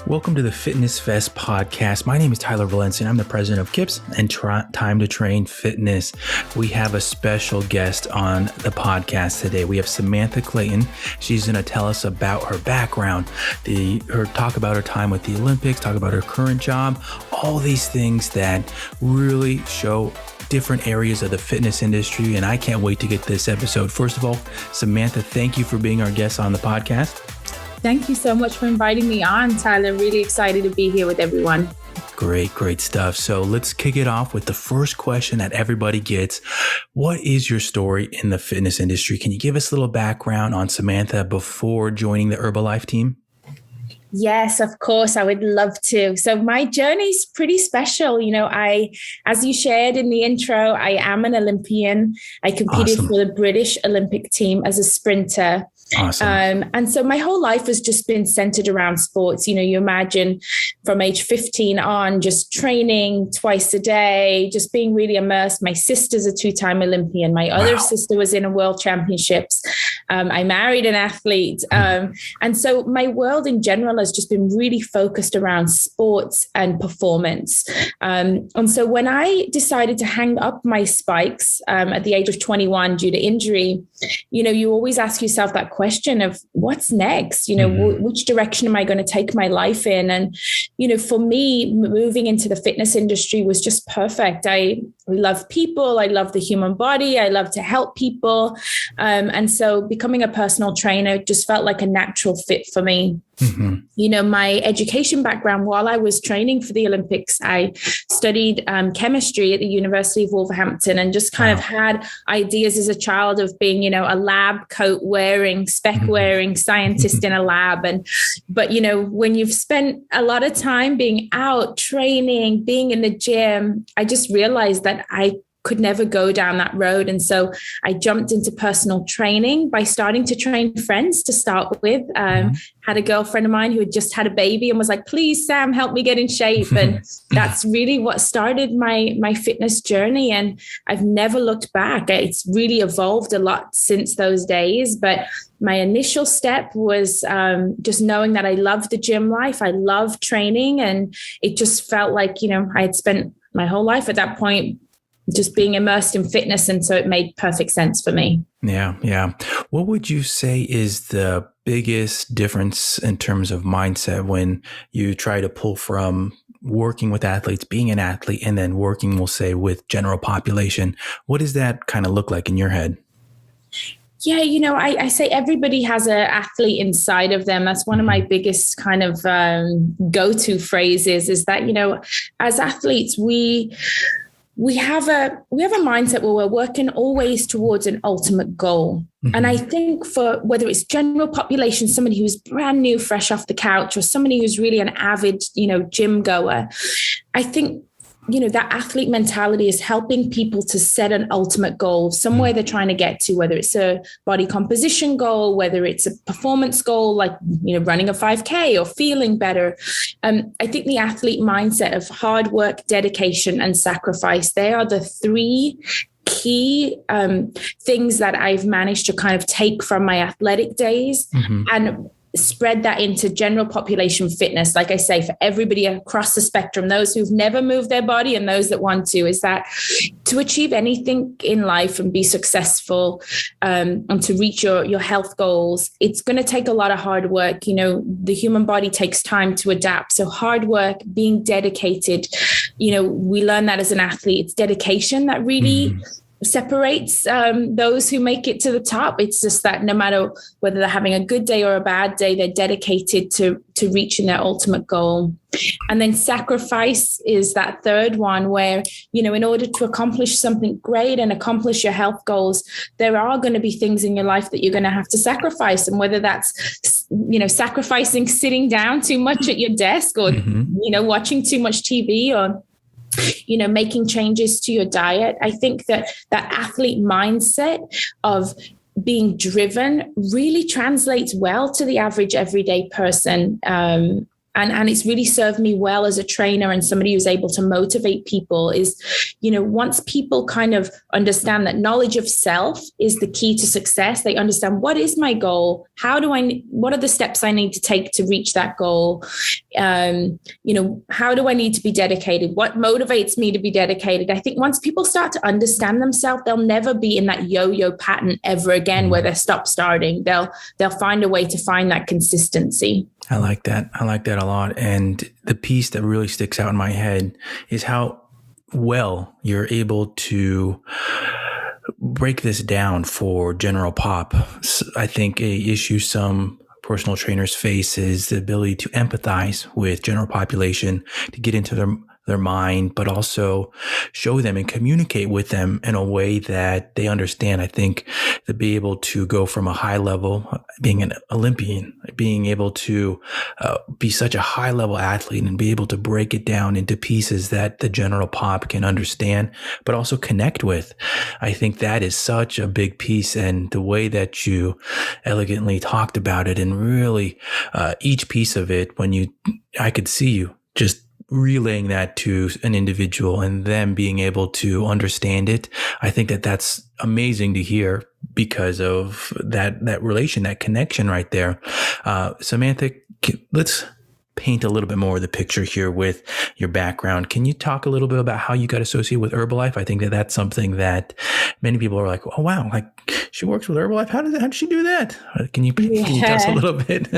Welcome to the FitnessFest Podcast. My name is Tyler Valencia, and I'm the president of KIPS and Time to Train Fitness. We have a special guest on the podcast today. We have Samantha Clayton. She's going to tell us about her background, talk about her time with the Olympics, talk about her current job, all these things that really show different areas of the fitness industry. And I can't wait to get this episode. First of all, Samantha, thank you for being our guest on the podcast. Thank you so much for inviting me on, Tyler. Really excited to be here with everyone. Great stuff. So let's kick it off with the first question that everybody gets. What is your story in the fitness industry? Can you give us a little background on Samantha before joining the Herbalife team? Yes, of course. I would love to. So my journey's pretty special. As you shared in the intro, I am an Olympian. I competed for the British Olympic team as a sprinter. Awesome. And so my whole life has just been centered around sports. You imagine from age 15 on, just training twice a day, just being really immersed. My sister's a two-time Olympian. My other sister was in a world championships. I married an athlete. And so my world in general has just been really focused around sports and performance. And so when I decided to hang up my spikes at the age of 21 due to injury, you always ask yourself that question of what's next, which direction am I going to take my life in? And, for me, moving into the fitness industry was just perfect. I love people. I love the human body. I love to help people. And so becoming a personal trainer just felt like a natural fit for me. Mm-hmm. My education background, while I was training for the Olympics, I studied chemistry at the University of Wolverhampton and just kind of had ideas as a child of being, a lab coat wearing, spec wearing scientist in a lab. But when you've spent a lot of time being out training, being in the gym, I just realized that I could never go down that road. And so I jumped into personal training by starting to train friends to start with. Had a girlfriend of mine who had just had a baby and was like, please, Sam, help me get in shape. And that's really what started my fitness journey. And I've never looked back. It's really evolved a lot since those days. But my initial step was just knowing that I love the gym life. I love training. And it just felt like, I had spent my whole life at that point just being immersed in fitness. And so it made perfect sense for me. Yeah. What would you say is the biggest difference in terms of mindset when you try to pull from working with athletes, being an athlete, and then working, we'll say, with general population? What does that kind of look like in your head? Yeah, I say everybody has an athlete inside of them. That's one of my biggest kind of go-to phrases is that, as athletes, we have a mindset where we're working always towards an ultimate goal. Mm-hmm. And I think for whether it's general population, somebody who's brand new, fresh off the couch, or somebody who's really an avid, gym goer, I think, that athlete mentality is helping people to set an ultimate goal, somewhere they're trying to get to, whether it's a body composition goal, whether it's a performance goal, like, running a 5K or feeling better. I think the athlete mindset of hard work, dedication, and sacrifice, they are the three key things that I've managed to kind of take from my athletic days and spread that into general population fitness. Like I say, for everybody across the spectrum, those who've never moved their body and those that want to, is that to achieve anything in life and be successful and to reach your health goals, it's going to take a lot of hard work. The human body takes time to adapt. So hard work, being dedicated, we learn that as an athlete. It's dedication that really separates those who make it to the top. It's just that no matter whether they're having a good day or a bad day, they're dedicated to reaching their ultimate goal. And then sacrifice is that third one where, in order to accomplish something great and accomplish your health goals, there are going to be things in your life that you're going to have to sacrifice. And whether that's, sacrificing sitting down too much at your desk or, watching too much TV or making changes to your diet. I think that athlete mindset of being driven really translates well to the average everyday person. And it's really served me well as a trainer and somebody who's able to motivate people is, once people kind of understand that knowledge of self is the key to success, they understand what is my goal? What are the steps I need to take to reach that goal? How do I need to be dedicated? What motivates me to be dedicated? I think once people start to understand themselves, they'll never be in that yo-yo pattern ever again where they stop starting. They'll find a way to find that consistency. I like that. I like that a lot. And the piece that really sticks out in my head is how well you're able to break this down for general pop. I think a issue some personal trainers face is the ability to empathize with general population, to get into their mind, but also show them and communicate with them in a way that they understand. I think to be able to go from a high level, being an Olympian, being able to be such a high level athlete and be able to break it down into pieces that the general pop can understand, but also connect with. I think that is such a big piece, and the way that you elegantly talked about it, and really each piece of it, I could see you just relaying that to an individual and them being able to understand it. I think that that's amazing to hear because of that relation, that connection right there. Samantha, let's paint a little bit more of the picture here with your background. Can you talk a little bit about how you got associated with Herbalife? I think that that's something that many people are like, oh, wow, like she works with Herbalife. How did she do that? Can you tell us a little bit?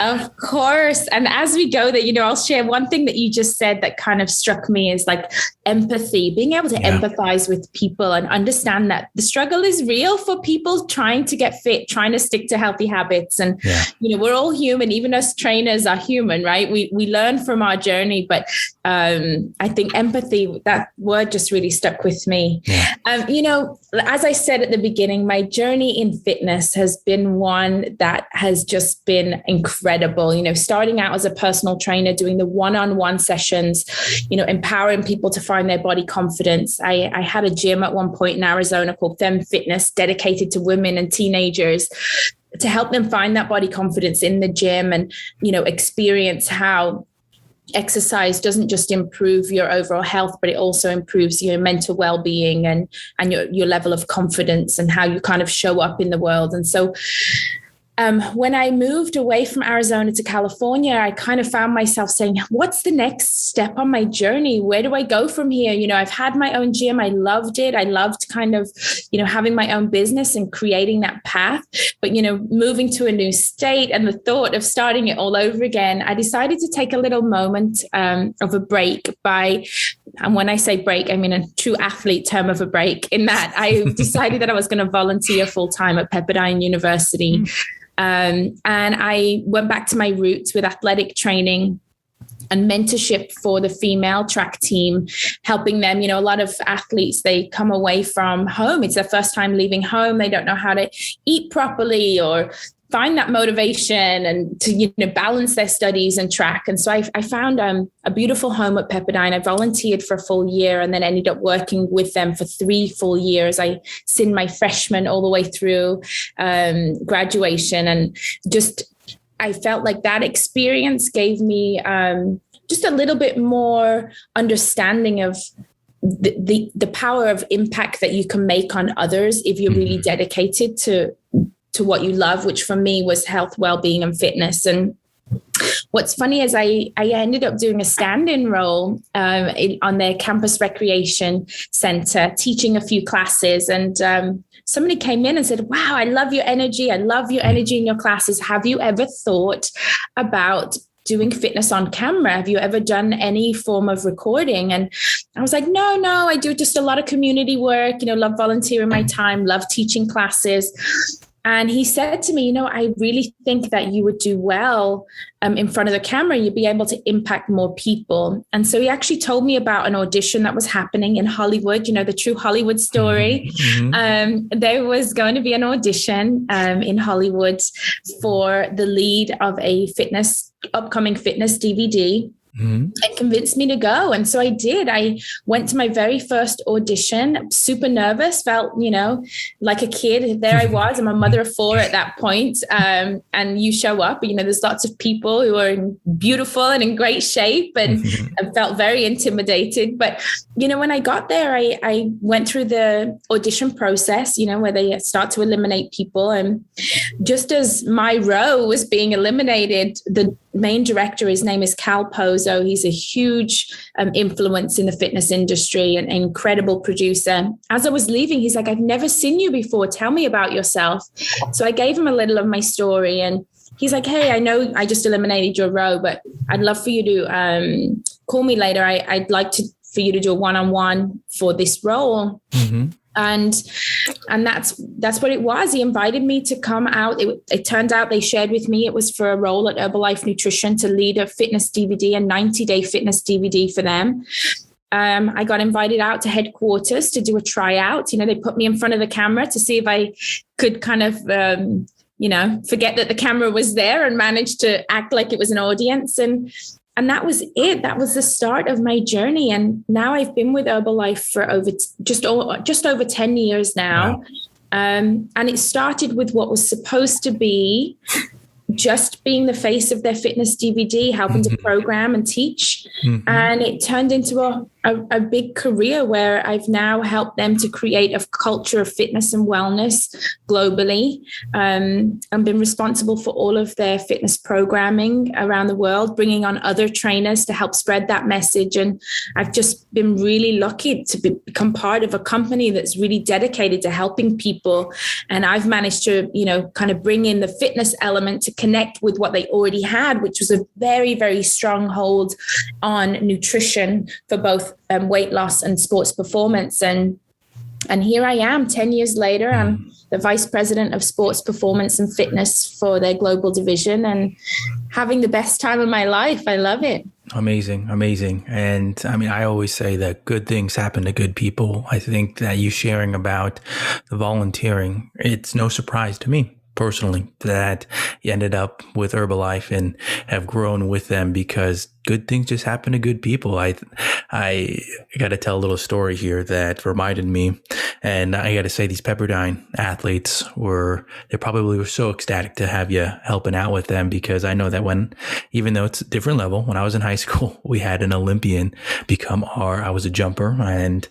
Of course. And as we go there, I'll share one thing that you just said that kind of struck me is like empathy, being able to empathize with people and understand that the struggle is real for people trying to get fit, trying to stick to healthy habits. And, we're all human, even us trainers are human, right? We learn from our journey, but I think empathy, that word just really stuck with me. Yeah. As I said at the beginning, my journey in fitness has been one that has just been incredible. Starting out as a personal trainer, doing the one-on-one sessions, empowering people to find their body confidence. I had a gym at one point in Arizona called Fem Fitness, dedicated to women and teenagers, to help them find that body confidence in the gym and, experience how exercise doesn't just improve your overall health, but it also improves your mental well-being and your level of confidence and how you kind of show up in the world. And so when I moved away from Arizona to California, I kind of found myself saying, what's the next step on my journey? Where do I go from here? I've had my own gym. I loved it. I loved kind of, having my own business and creating that path. But, moving to a new state and the thought of starting it all over again, I decided to take a little moment of a break and when I say break, I mean a true athlete term of a break, in that I decided that I was going to volunteer full-time at Pepperdine University. And I went back to my roots with athletic training and mentorship for the female track team, helping them. A lot of athletes, they come away from home. It's their first time leaving home. They don't know how to eat properly or find that motivation and to, balance their studies and track. And so I found a beautiful home at Pepperdine. I volunteered for a full year and then ended up working with them for 3 full years. I seen my freshman all the way through graduation, and just, I felt like that experience gave me just a little bit more understanding of the power of impact that you can make on others if you're really dedicated to what you love, which for me was health, well-being, and fitness. And what's funny is I ended up doing a stand-in role on their campus recreation center, teaching a few classes. And somebody came in and said, wow, I love your energy. I love your energy in your classes. Have you ever thought about doing fitness on camera? Have you ever done any form of recording? And I was like, no, I do just a lot of community work, love volunteering my time, love teaching classes. And he said to me, I really think that you would do well in front of the camera. You'd be able to impact more people. And so he actually told me about an audition that was happening in Hollywood, the true Hollywood story. Mm-hmm. There was going to be an audition in Hollywood for the lead of a upcoming fitness DVD. Mm-hmm. and convinced me to go. And so I did. I went to my very first audition, super nervous, felt, like a kid. There I was. I'm a mother of 4 at that point. And you show up, there's lots of people who are beautiful and in great shape, and I felt very intimidated. But, when I got there, I went through the audition process, where they start to eliminate people. And just as my row was being eliminated, the main director, his name is Cal Pozo. He's a huge influence in the fitness industry and an incredible producer. As I was leaving, he's like, I've never seen you before. Tell me about yourself. So I gave him a little of my story, and he's like, hey, I know I just eliminated your row, but I'd love for you to call me later. I'd like for you to do a one-on-one for this role. Mm-hmm. And that's what it was. He invited me to come out. It turned out they shared with me it was for a role at Herbalife Nutrition to lead a fitness DVD, a 90-day fitness DVD for them. I got invited out to headquarters to do a tryout. They put me in front of the camera to see if I could kind of, forget that the camera was there and manage to act like it was an audience. And that was it. That was the start of my journey. And now I've been with Herbalife for just over 10 years now. Wow. And it started with what was supposed to be just being the face of their fitness DVD, helping to program and teach. Mm-hmm. And it turned into a big career where I've now helped them to create a culture of fitness and wellness globally. I've been responsible for all of their fitness programming around the world, bringing on other trainers to help spread that message. And I've just been really lucky to become part of a company that's really dedicated to helping people. And I've managed to, kind of bring in the fitness element to connect with what they already had, which was a very, very strong hold on nutrition for both weight loss and sports performance. And here I am 10 years later. I'm the vice president of sports performance and fitness for their global division and having the best time of my life. I love it. Amazing. And I mean, I always say that good things happen to good people. I think that you sharing about the volunteering, it's no surprise to me personally that you ended up with Herbalife and have grown with them because good things just happen to good people. I got to tell a little story here that reminded me, and I got to say these Pepperdine athletes they probably were so ecstatic to have you helping out with them, because I know that even though it's a different level, when I was in high school, we had an Olympian I was a jumper, and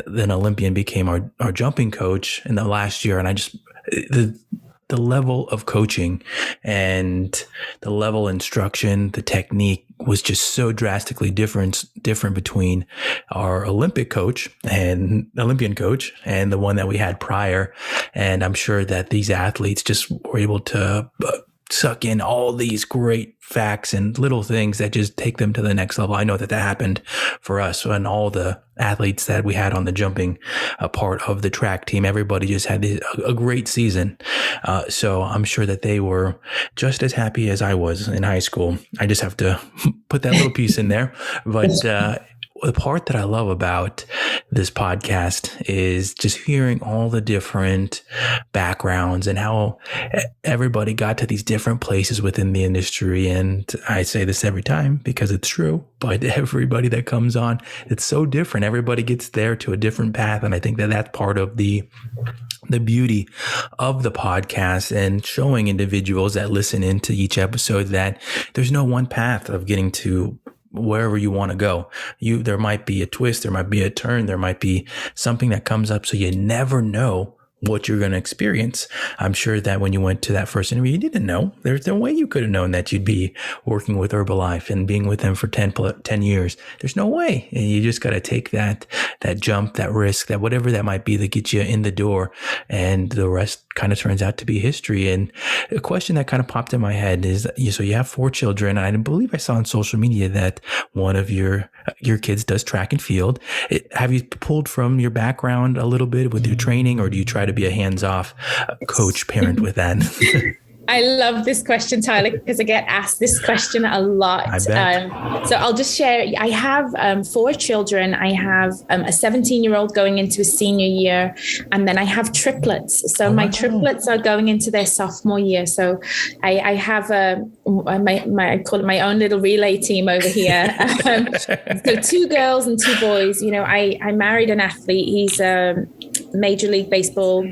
then Olympian became our jumping coach in the last year. And the level of coaching and the level of instruction, the technique was just so drastically different between our Olympian coach and the one that we had prior. And I'm sure that these athletes just were able to suck in all these great facts and little things that just take them to the next level. I know that happened for us and all the athletes that we had on the jumping part of the track team. Everybody just had a great season. So I'm sure that they were just as happy as I was in high school. I just have to put that little piece in there. But the part that I love about this podcast is just hearing all the different backgrounds and how everybody got to these different places within the industry. And I say this every time because it's true, but everybody that comes on, it's so different. Everybody gets there to a different path. And I think that that's part of the beauty of the podcast and showing individuals that listen into each episode that there's no one path of getting to wherever you want to go. There might be a twist, there might be a turn, there might be something that comes up, so you never know what you're going to experience. I'm sure that when you went to that first interview, you didn't know. There's no way you could have known that you'd be working with Herbalife and being with them for 10 years. There's no way. And you just got to take that jump, that risk, that whatever that might be that gets you in the door, and the rest kind of turns out to be history. And a question that kind of popped in my head is, so you have 4 children. And I believe I saw on social media that one of your kids does track and field. Have you pulled from your background a little bit with your training, or do you try to be a hands-off coach parent with that? I love this question, Tyler, because I get asked this question a lot. I bet. So I'll just share. I have 4 children. I have a 17-year-old going into his senior year, and then I have triplets. So my triplets are going into their sophomore year. So I have I call it my own little relay team over here. So 2 girls and 2 boys. You know, I married an athlete. He's a Major League Baseball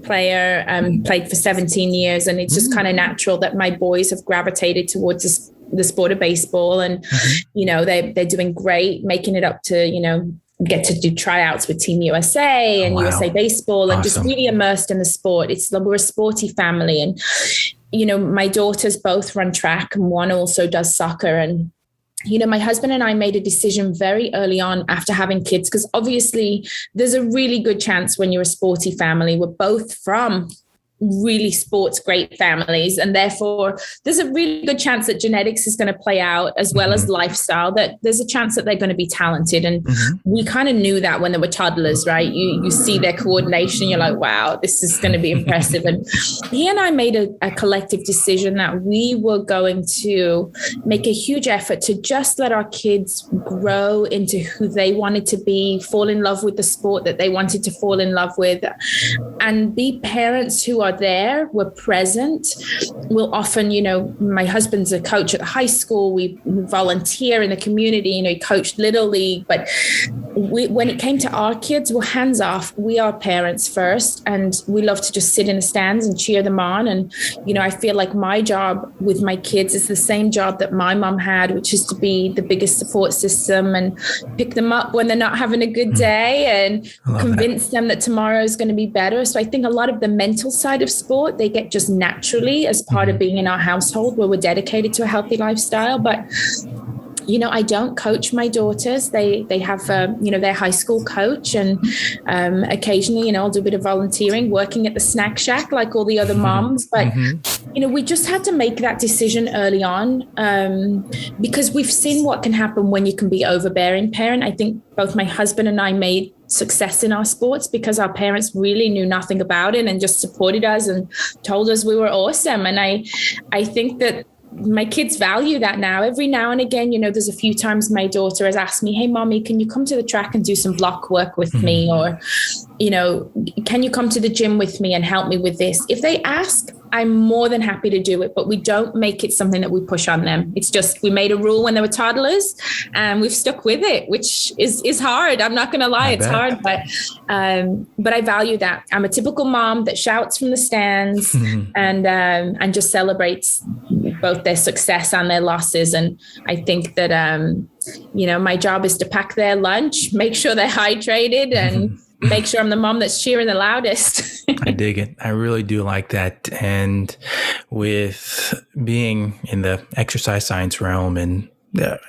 player, played for 17 years, and it's just kind of natural that my boys have gravitated towards the sport of baseball, and you know, they're doing great, making it up to, you know, get to do tryouts with Team USA and USA Baseball, and just really immersed in the sport. We're a sporty family, and you know, my daughters both run track, and one also does soccer. And you know, my husband and I made a decision very early on after having kids, because obviously there's a really good chance when you're a sporty family, we're both from really sports great families, and therefore there's a really good chance that genetics is going to play out as well as lifestyle, that there's a chance that they're going to be talented. And we kind of knew that when they were toddlers, right? You see their coordination, you're like, wow, this is going to be impressive. And he and I made a collective decision that we were going to make a huge effort to just let our kids grow into who they wanted to be, fall in love with the sport that they wanted to fall in love with, and be parents who are there, we're present. We'll often, you know, my husband's a coach at the high school. We volunteer in the community, you know, he coached Little League. But when it came to our kids, we're hands off. We are parents first, and we love to just sit in the stands and cheer them on. And, you know, I feel like my job with my kids is the same job that my mom had, which is to be the biggest support system and pick them up when they're not having a good day and convince them that tomorrow is going to be better. So I think a lot of the mental side of sport, they get just naturally as part of being in our household where we're dedicated to a healthy lifestyle. But you know, I don't coach my daughters. They have, you know, their high school coach, and occasionally, you know, I'll do a bit of volunteering, working at the snack shack like all the other moms. But, you know, we just had to make that decision early on, because we've seen what can happen when you can be overbearing parent. I think both my husband and I made success in our sports because our parents really knew nothing about it and just supported us and told us we were awesome. And I think that my kids value that now. Every now and again, you know, there's a few times my daughter has asked me, hey, mommy, can you come to the track and do some block work with me? Or, you know, can you come to the gym with me and help me with this? If they ask, I'm more than happy to do it, but we don't make it something that we push on them. It's just, we made a rule when they were toddlers and we've stuck with it, which is hard. I'm not going to lie. It's hard, but I value that. I'm a typical mom that shouts from the stands and just celebrates both their success and their losses. And I think that, you know, my job is to pack their lunch, make sure they're hydrated, and make sure I'm the mom that's cheering the loudest. I dig it. I really do like that. And with being in the exercise science realm, and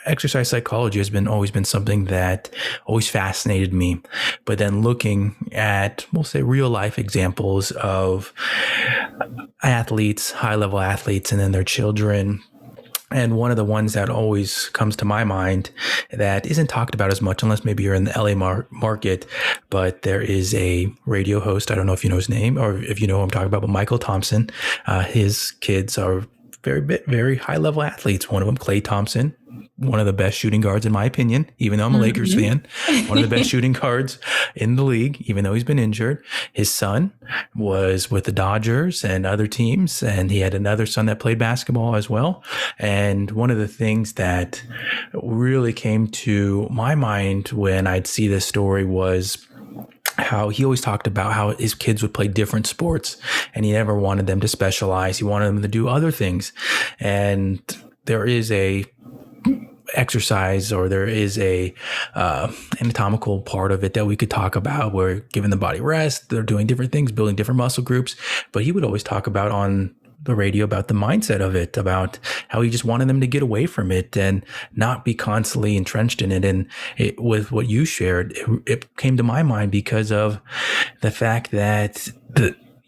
exercise psychology has always been something that always fascinated me. But then looking at, we'll say, real life examples of athletes, high level athletes, and then their children. And one of the ones that always comes to my mind that isn't talked about as much, unless maybe you're in the LA market, but there is a radio host. I don't know if you know his name or if you know who I'm talking about, but Michael Thompson. His kids are very high level athletes. One of them, Klay Thompson, one of the best shooting guards, in my opinion, even though I'm a Lakers fan, one of the best shooting guards in the league, even though he's been injured. His son was with the Dodgers and other teams, and he had another son that played basketball as well. And one of the things that really came to my mind when I'd see this story was how he always talked about how his kids would play different sports and he never wanted them to specialize. He wanted them to do other things. And there is a exercise, or there is a anatomical part of it that we could talk about where giving the body rest, they're doing different things, building different muscle groups. But he would always talk about on the radio about the mindset of it, about how he just wanted them to get away from it and not be constantly entrenched in it. And with what you shared, it came to my mind because of the fact that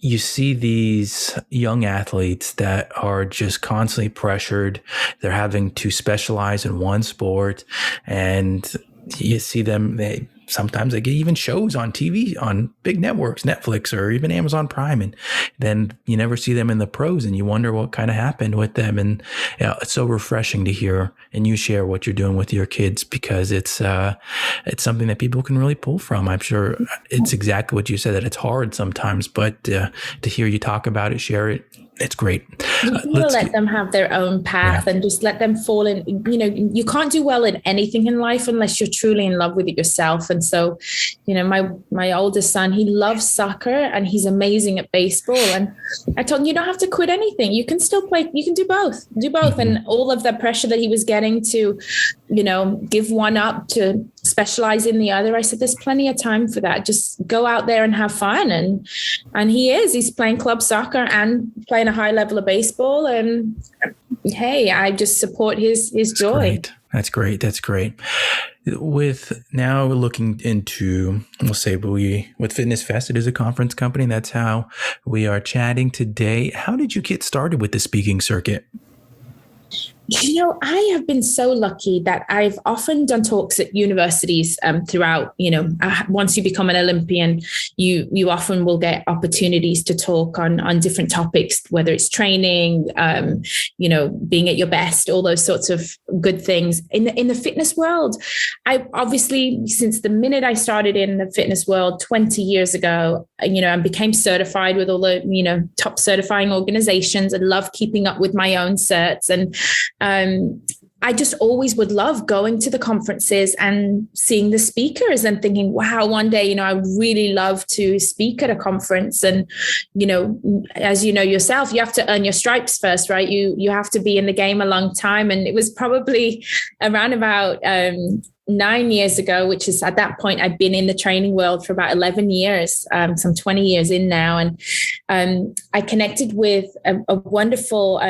you see these young athletes that are just constantly pressured. They're having to specialize in one sport, and you see them, sometimes they get even shows on TV, on big networks, Netflix, or even Amazon Prime. And then you never see them in the pros, and you wonder what kind of happened with them. And it's so refreshing to hear and you share what you're doing with your kids, because it's something that people can really pull from. I'm sure it's exactly what you said, that it's hard sometimes, but to hear you talk about it, share it, it's great. Let them have their own path, and just let them fall in. You can't do well in anything in life unless you're truly in love with it yourself. And so, my oldest son, he loves soccer and he's amazing at baseball. And I told him, you don't have to quit anything. You can still play. You can do both. Mm-hmm. And all of the pressure that he was getting to, give one up, to specialize in the other, I said, there's plenty of time for that. Just go out there and have fun. And he's playing club soccer and playing a high level of baseball. And hey, I just support his joy. That's great. With now looking into, we'll say, with FitnessFest, it is a conference company. That's how we are chatting today. How did you get started with the speaking circuit? I have been so lucky that I've often done talks at universities throughout, once you become an Olympian, you often will get opportunities to talk on different topics, whether it's training, being at your best, all those sorts of good things. In the fitness world, I obviously, since the minute I started in the fitness world 20 years ago, and became certified with all the, top certifying organizations, and love keeping up with my own certs. And I just always would love going to the conferences and seeing the speakers and thinking, wow, one day, I would really love to speak at a conference. And, as you know yourself, you have to earn your stripes first, right? You have to be in the game a long time. And it was probably around about 9 years ago, which is at that point, I'd been in the training world for about 11 years, some 20 years in now. And I connected with a wonderful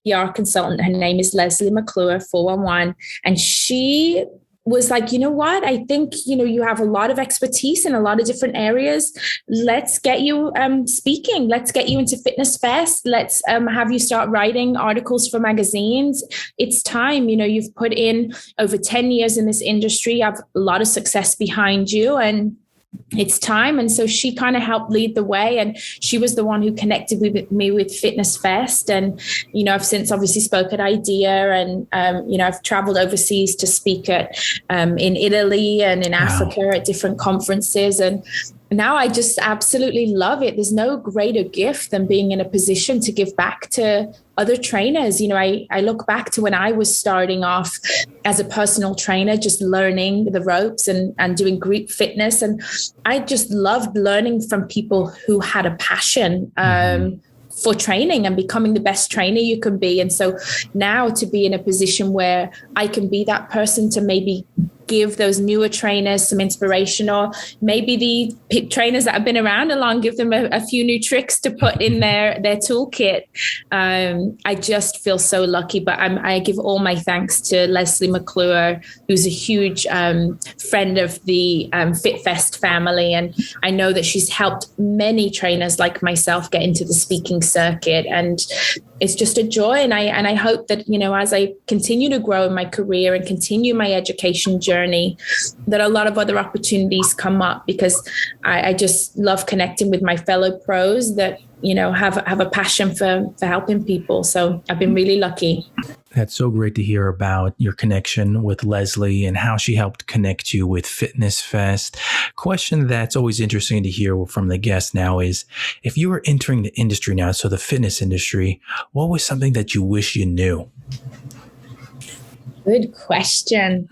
PR consultant. Her name is Leslie McClure, 411. And she was like, you know what? I think, you have a lot of expertise in a lot of different areas. Let's get you speaking. Let's get you into FitnessFest. Let's have you start writing articles for magazines. It's time. You've put in over 10 years in this industry. You have a lot of success behind you, and it's time. And so she kind of helped lead the way, and she was the one who connected with me with FitnessFest. And, I've since obviously spoke at IDEA, and, I've traveled overseas to speak at in Italy and in Africa at different conferences. And now I just absolutely love it. There's no greater gift than being in a position to give back to other trainers. I look back to when I was starting off as a personal trainer, just learning the ropes and doing group fitness. And I just loved learning from people who had a passion for training and becoming the best trainer you can be. And so now to be in a position where I can be that person to maybe give those newer trainers some inspiration, or maybe the trainers that have been around a long, give them a few new tricks to put in their toolkit. I just feel so lucky, but I give all my thanks to Leslie McClure, who's a huge friend of the FitFest family. And I know that she's helped many trainers like myself get into the speaking circuit, and it's just a joy. And I hope that, as I continue to grow in my career and continue my education journey, that a lot of other opportunities come up, because I just love connecting with my fellow pros that, have a passion for helping people. So I've been really lucky. That's so great to hear about your connection with Leslie and how she helped connect you with FitnessFest. Question that's always interesting to hear from the guest now is, if you were entering the industry now, so the fitness industry, what was something that you wish you knew? Good question.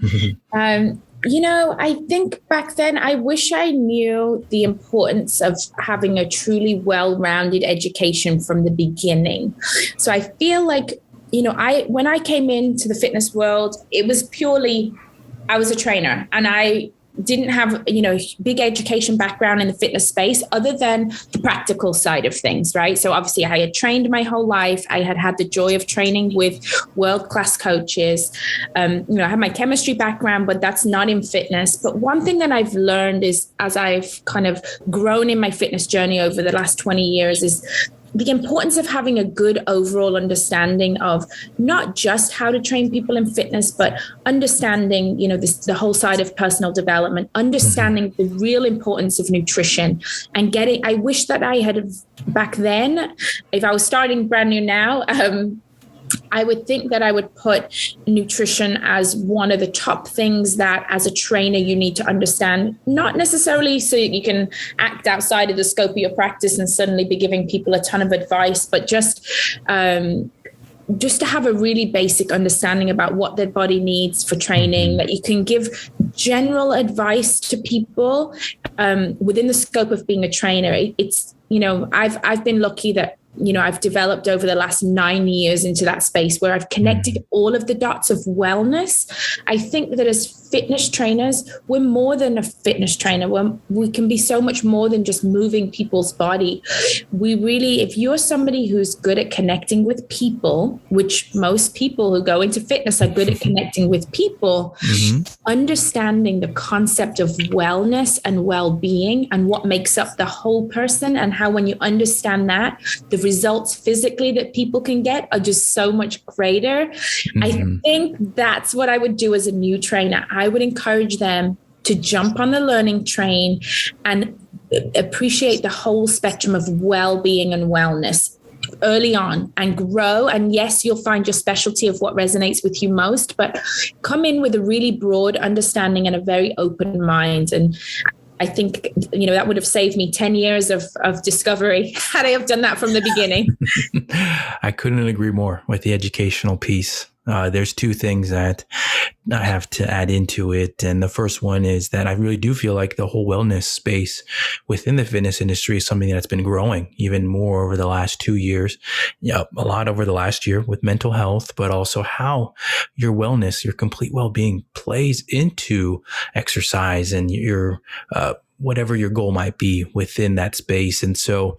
I think back then, I wish I knew the importance of having a truly well-rounded education from the beginning. So I feel like, when I came into the fitness world, it was purely, I was a trainer, and I didn't have, big education background in the fitness space other than the practical side of things, right? So obviously I had trained my whole life. I had the joy of training with world-class coaches. I have my chemistry background, but that's not in fitness. But one thing that I've learned is, as I've kind of grown in my fitness journey over the last 20 years, is the importance of having a good overall understanding of not just how to train people in fitness, but understanding, the whole side of personal development, understanding the real importance of nutrition, and I wish that I had back then, if I was starting brand new now, I would think that I would put nutrition as one of the top things that as a trainer you need to understand, not necessarily so you can act outside of the scope of your practice and suddenly be giving people a ton of advice, but just to have a really basic understanding about what their body needs for training, that you can give general advice to people within the scope of being a trainer. It's, I've been lucky that I've developed over the last 9 years into that space where I've connected all of the dots of wellness. I think that as fitness trainers, we're more than a fitness trainer. We can be so much more than just moving people's body. We really, if you're somebody who's good at connecting with people, which most people who go into fitness are good at connecting with people, understanding the concept of wellness and well-being and what makes up the whole person, and how when you understand that, the results physically that people can get are just so much greater. I think that's what I would do as a new trainer. I would encourage them to jump on the learning train and appreciate the whole spectrum of well-being and wellness early on and grow. And yes, you'll find your specialty of what resonates with you most, but come in with a really broad understanding and a very open mind. And I think, that would have saved me 10 years of discovery had I have done that from the beginning. I couldn't agree more with the educational piece. There's two things that I have to add into it. And the first one is that I really do feel like the whole wellness space within the fitness industry is something that's been growing even more over the last 2 years. A lot over the last year with mental health, but also how your wellness, your complete well-being plays into exercise and your, whatever your goal might be within that space. And so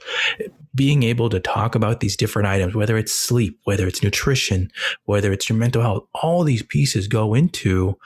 being able to talk about these different items, whether it's sleep, whether it's nutrition, whether it's your mental health, all these pieces go into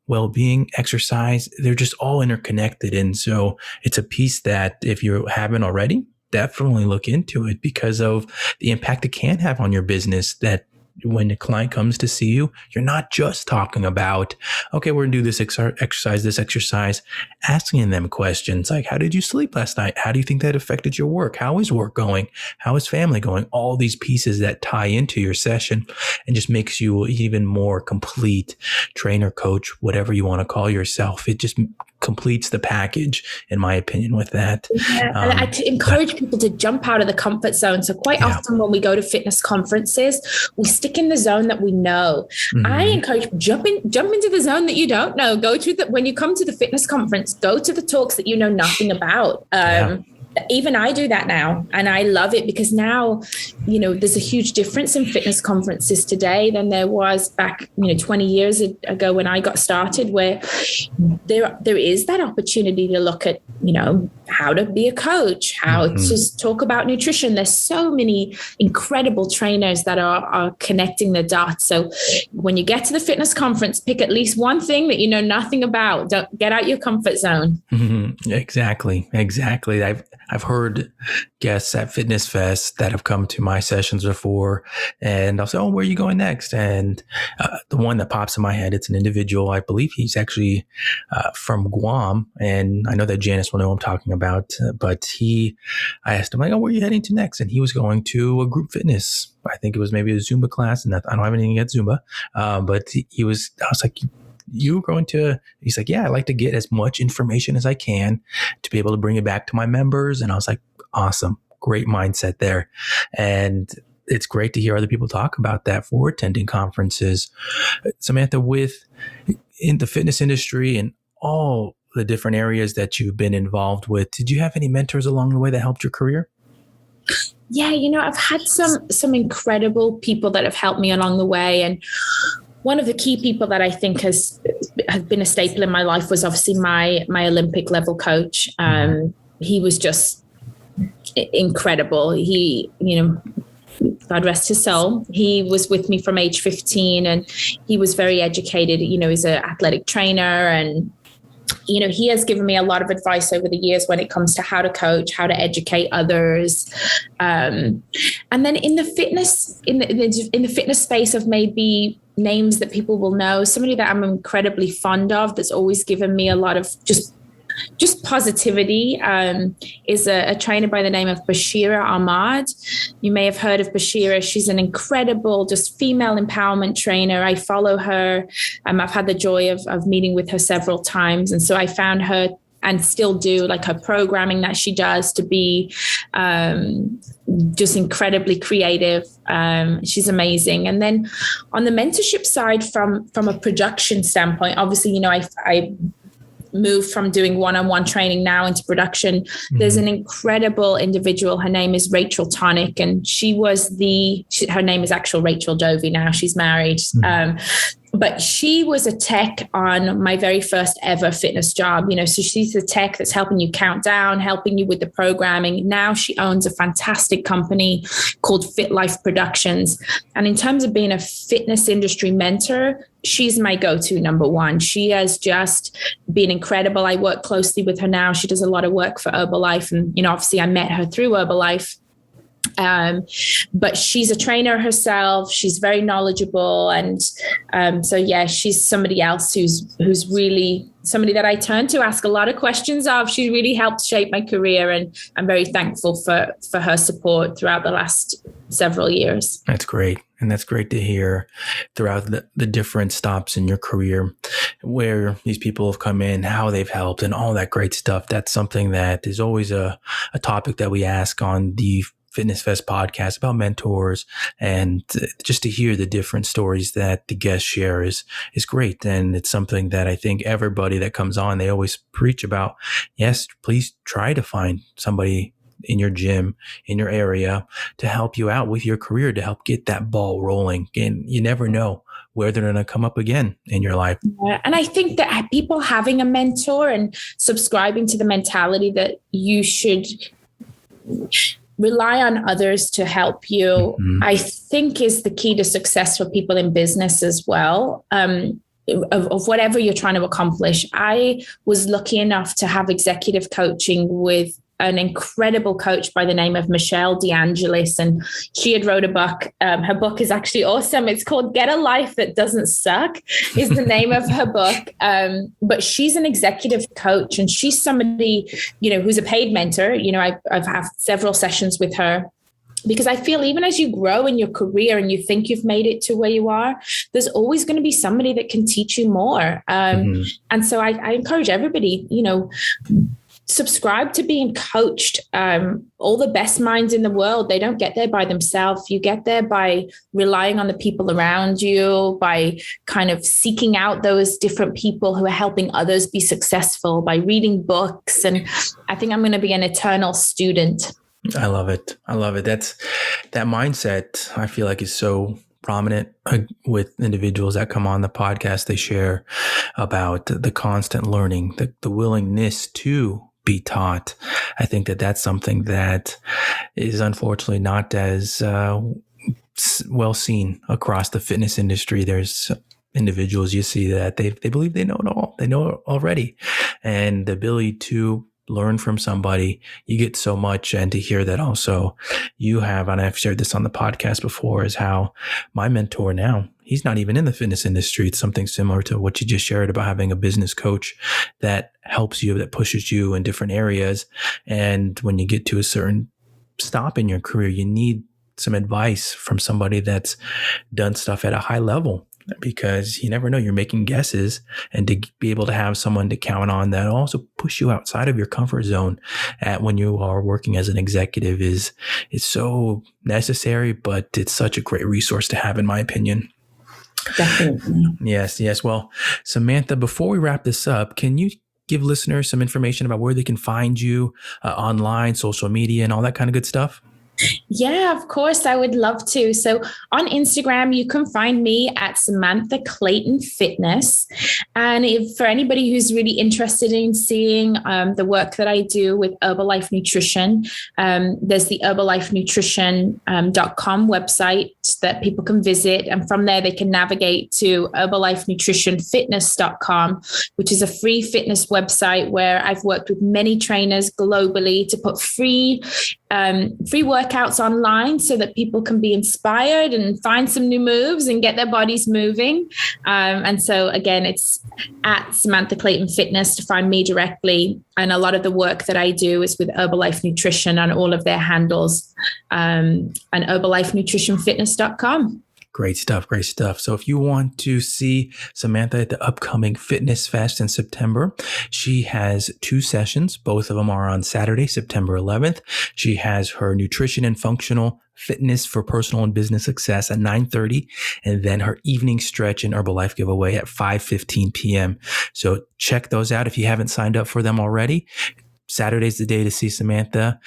well-being, exercise. They're just all interconnected. And so it's a piece that if you haven't already, definitely look into it because of the impact it can have on your business, that when a client comes to see you, you're not just talking about, okay, we're going to do this exercise, asking them questions like, how did you sleep last night? How do you think that affected your work? How is work going? How is family going? All these pieces that tie into your session and just makes you even more complete trainer, coach, whatever you want to call yourself. It just completes the package, in my opinion, with that. Yeah. And I encourage people to jump out of the comfort zone. So quite often when we go to fitness conferences, we stick in the zone that we know. I encourage jump into the zone that you don't know. When you come to the fitness conference, go to the talks that you know nothing about. Even I do that now, and I love it because now, there's a huge difference in fitness conferences today than there was back, 20 years ago when I got started, where there is that opportunity to look at, how to be a coach, how to talk about nutrition. There's so many incredible trainers that are connecting the dots. So when you get to the fitness conference, pick at least one thing that you know nothing about. Don't get out your comfort zone. Exactly. I've heard guests at FitnessFest that have come to my sessions before, and I'll say, oh, where are you going next? And the one that pops in my head, it's an individual. I believe he's actually from Guam. And I know that Janice will know what I'm talking about. But I asked him, like, oh, where are you heading to next? And he was going to a group fitness. I think it was maybe a Zumba class. And I don't have anything against Zumba. But I was like, you going to, he's like, yeah, I like to get as much information as I can to be able to bring it back to my members. And I was like, awesome, great mindset there. And it's great to hear other people talk about that for attending conferences. Samantha, in the fitness industry and all the different areas that you've been involved with, did you have any mentors along the way that helped your career? Yeah, I've had some incredible people that have helped me along the way. And one of the key people that I think has been a staple in my life was obviously my Olympic level coach. He was just incredible. He, God rest his soul. He was with me from age 15 and he was very educated. He's an athletic trainer and he has given me a lot of advice over the years when it comes to how to coach, how to educate others. And then in the fitness, in the fitness space of maybe names that people will know, somebody that I'm incredibly fond of, that's always given me a lot of just positivity, is a trainer by the name of Bashira Ahmad. You may have heard of Bashira. She's an incredible, just female empowerment trainer. I follow her. I've had the joy of meeting with her several times. And so I found her, and still do, like her programming that she does, to be just incredibly creative. She's amazing. And then on the mentorship side, from a production standpoint, obviously, I moved from doing one-on-one training now into production. Mm-hmm. There's an incredible individual. Her name is Rachel Tonic, and her name is actual Rachel Dovey now. She's married. Mm-hmm. But she was a tech on my very first ever fitness job, so she's the tech that's helping you count down, helping you with the programming. Now she owns a fantastic company called Fit Life Productions. And in terms of being a fitness industry mentor, she's my go-to number one. She has just been incredible. I work closely with her now. She does a lot of work for Herbalife. And, obviously I met her through Herbalife. But she's a trainer herself. She's very knowledgeable. And so, yeah, she's somebody else who's really somebody that I turn to ask a lot of questions of. She really helped shape my career, and I'm very thankful for her support throughout the last several years. That's great. And that's great to hear throughout the different stops in your career where these people have come in, how they've helped, and all that great stuff. That's something that is always a topic that we ask on the FitnessFest podcast about mentors, and just to hear the different stories that the guests share is great. And it's something that I think everybody that comes on, they always preach about. Yes, please try to find somebody in your gym, in your area, to help you out with your career, to help get that ball rolling. And you never know where they're going to come up again in your life. Yeah, and I think that people having a mentor and subscribing to the mentality that you should rely on others to help you, mm-hmm. I think is the key to success for people in business as well. Of whatever you're trying to accomplish. I was lucky enough to have executive coaching with an incredible coach by the name of Michelle DeAngelis, and she had wrote a book. Her book is actually awesome. It's called Get a Life That Doesn't Suck is the name of her book. But she's an executive coach, and she's somebody, who's a paid mentor. I've had several sessions with her, because I feel even as you grow in your career and you think you've made it to where you are, there's always going to be somebody that can teach you more. Mm-hmm. And so I encourage everybody, subscribe to being coached. All the best minds in the world, they don't get there by themselves. You get there by relying on the people around you, by kind of seeking out those different people who are helping others be successful, by reading books. And I think I'm going to be an eternal student. I love it. That mindset, I feel like, is so prominent with individuals that come on the podcast. They share about the constant learning, the willingness to be taught. I think that's something that is unfortunately not as well seen across the fitness industry. There's individuals you see that they believe they know it all. They know it already. And the ability to learn from somebody, you get so much. And to hear that also you have, and I've shared this on the podcast before, is how my mentor now, he's not even in the fitness industry. It's something similar to what you just shared about having a business coach that helps you, that pushes you in different areas. And when you get to a certain stop in your career, you need some advice from somebody that's done stuff at a high level, because you never know, you're making guesses. And to be able to have someone to count on that also push you outside of your comfort zone when you are working as an executive is so necessary, but it's such a great resource to have, in my opinion. Definitely. Yes. Well, Samantha, before we wrap this up, can you give listeners some information about where they can find you online, social media, and all that kind of good stuff? Yeah, of course. I would love to. So on Instagram, you can find me at Samantha Clayton Fitness. And if for anybody who's really interested in seeing the work that I do with Herbalife Nutrition, there's the herbalifenutrition.com website that people can visit. And from there, they can navigate to herbalifenutritionfitness.com, which is a free fitness website where I've worked with many trainers globally to put free workouts online so that people can be inspired and find some new moves and get their bodies moving. And so again, it's at Samantha Clayton Fitness to find me directly. And a lot of the work that I do is with Herbalife Nutrition on all of their handles, and herbalifenutritionfitness.com. Great stuff. Great stuff. So if you want to see Samantha at the upcoming Fitness Fest in September, she has 2 sessions. Both of them are on Saturday, September 11th. She has her nutrition and functional fitness for personal and business success at 9:30, and then her evening stretch and Herbalife giveaway at 5:15 p.m. So check those out if you haven't signed up for them already. Saturday's the day to see Samantha.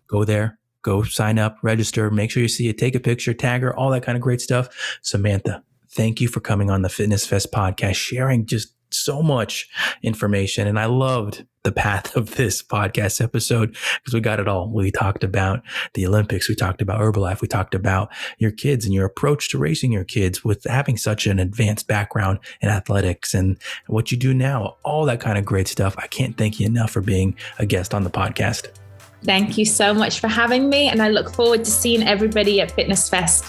Go there. Go sign up, register, make sure you see it, take a picture, tag her, all that kind of great stuff. Samantha, thank you for coming on the Fitness Fest podcast, sharing just so much information. And I loved the path of this podcast episode because we got it all. We talked about the Olympics. We talked about Herbalife. We talked about your kids and your approach to raising your kids with having such an advanced background in athletics and what you do now, all that kind of great stuff. I can't thank you enough for being a guest on the podcast. Thank you so much for having me. And I look forward to seeing everybody at Fitness Fest.